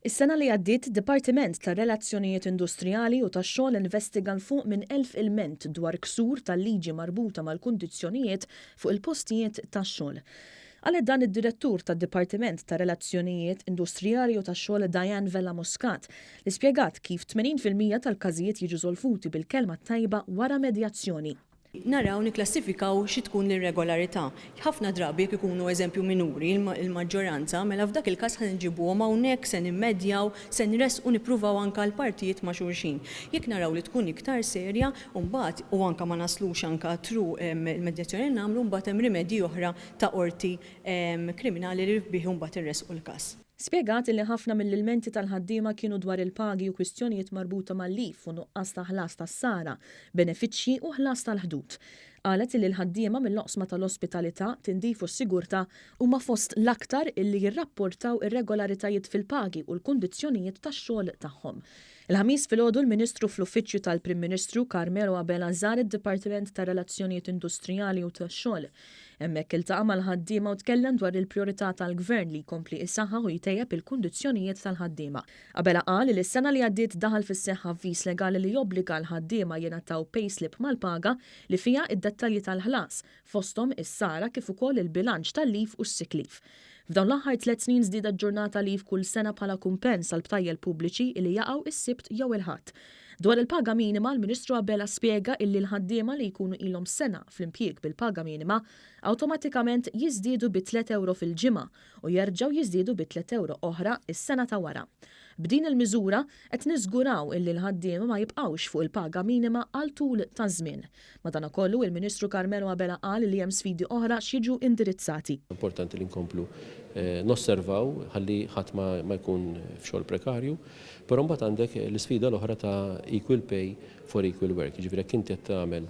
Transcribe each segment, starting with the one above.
Is-sena li għaddiet Dipartiment tar Relazzjonijiet Industrijali u tax-Xogħol investiga fuq minn 1000 ilment dwar ksur tal-liġi marbuta mal-kundizzjonijiet fuq il-postijiet tax-xogħol. Għalet dan id-direttur tad-Dipartiment tar Relazzjonijiet Industrijali u tax-Xogħol Diane Vella Muscat li spjegat kif 80% tal-każijiet jiġu żolfuti bil-kelma tajba wara medjazzjoni. Naraw niklassifikaw xi tkun l-irregolarità. Ħafna drabi jekk ikunu eżempju minuri il-maġġoranza, mela f'dak il-każ ħan inġibuhom hawnhekk se nimmedjaw, se nresqu nippruvaw anke l-partijiet ma' xulxin. Jekk naraw li tkun iktar serja, mbagħad u anke ma naslux anke tru il-medjazzjoni nagħmlu mbagħad hemm rimedji oħra ta' qorti kriminali li bih mbagħad irresqu l-każ. Spjegat li ħafna mill-ilmenti tal-ħaddiema kienu dwar il-pagi u kwistjonijiet marbuta mal-lif u nuqqas ta' ħlas tas-sara, benefiċċji u ħlas tal-ħdud. Qalet li l-ħaddiema mill-oqsma tal-ospitalità tindifu s-sigurtà huma fost l-aktar illi jirrapportaw irregolaritajiet fil-pagi u l-kundizzjonijiet tax-xogħol tagħhom. Il-ħamis filgħodu l-Ministru fl-Uffiċċju tal-Prim Ministru Carmelo Abela żar id-Dipartiment tar Relazzjonijiet Industrijali u tax-Xogħol. Hemmhekk iltaqa' mal-ħaddiema u tkellem dwar il-prijorità tal-Gvern li jkompli jsaħħaħ u jtejjeb il-kundizzjonijiet tal-ħaddiema. Abela qal li s-sena li għaddiet daħal fis-seħħa avviż legali li jobbliga l-ħaddiema jingħataw payslip mal-paga li fiha id-dettalji tal-ħlas fosthom is-sara kif ukoll il-bilanċ tal-lif u s-sick leave. F'dawn l-aħħar 3 snin żdieda ġurnata lif kull sena bħala kumpens għal btajjel pubbliċi li jaqgħu is-sibt jew il-ħadd. Dwar il-paga minima, l-Ministru Abela spjega illi l-ħaddiema li jkunu ilhom sena fl-impjieg bil-paga minima awtomatikament jiżdiedu bi 3 euro fil-ġimgħa u jerġgħu jiżdiedu bi 3 euro oħra is-sena ta' wara. B'din il-miżura qed niżguraw illi l-ħaddiema ma jibqgħux fuq il-paga minima għal tul ta' żmien. Madankollu il-Ministru Carmelo Abela qal li hemm sfidi oħra x'jiġu indirizzati. Importanti li nkomplu nosservaw ħalli ħadd ma jkun f'xogħol prekarju, però mbagħad għandek l-isfida l-oħra ta' equal pay for equal work. Jiġifieri jekk inti qed tagħmel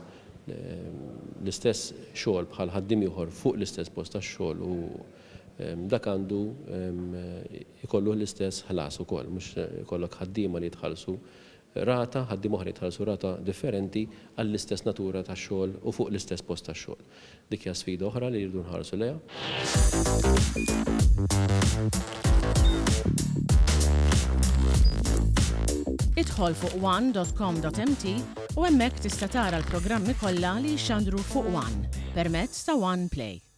l-istess xogħol bħal ħaddiem ieħor fuq l-istess post tax-xogħol u dak għandu ikollu l-istess ħlas ukoll, mhux ikollok ħaddiema li jitħallsu rata, ħaddiem oħra jitħallsu rata differenti għall-istess natura tax-xogħol u fuq l-istess post tax-xogħol. Dik hija sfida oħra li jridu nħarsu lejha. Idħol fuq one.com.mt u hemmhekk tista' tara l-programmi kollha li jxandru fuq One permezz ta' One Play.